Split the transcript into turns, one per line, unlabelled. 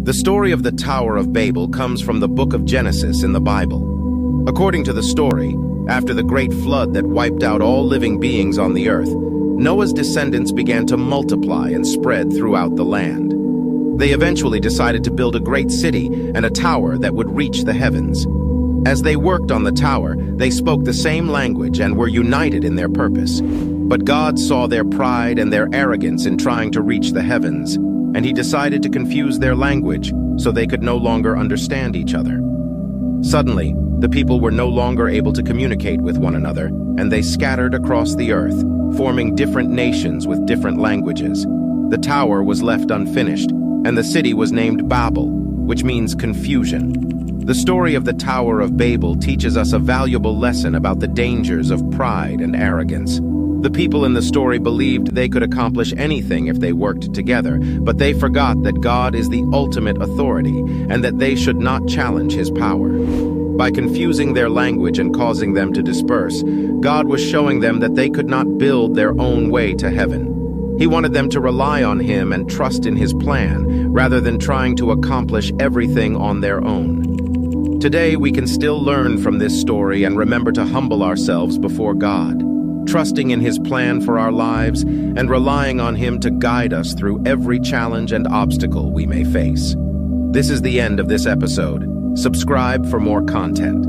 The story of the Tower of Babel comes from the book of Genesis in the Bible. According to the story, after the great flood that wiped out all living beings on the earth, Noah's descendants began to multiply and spread throughout the land. They eventually decided to build a great city and a tower that would reach the heavens. As they worked on the tower, they spoke the same language and were united in their purpose. But God saw their pride and their arrogance in trying to reach the heavens, and he decided to confuse their language so they could no longer understand each other. Suddenly, the people were no longer able to communicate with one another, and they scattered across the earth, forming different nations with different languages. The tower was left unfinished, and the city was named Babel, which means confusion. The story of the Tower of Babel teaches us a valuable lesson about the dangers of pride and arrogance. The people in the story believed they could accomplish anything if they worked together, but they forgot that God is the ultimate authority and that they should not challenge his power. By confusing their language and causing them to disperse, God was showing them that they could not build their own way to heaven. He wanted them to rely on him and trust in his plan, rather than trying to accomplish everything on their own. Today, we can still learn from this story and remember to humble ourselves before God, trusting in his plan for our lives and relying on him to guide us through every challenge and obstacle we may face. This is the end of this episode. Subscribe for more content.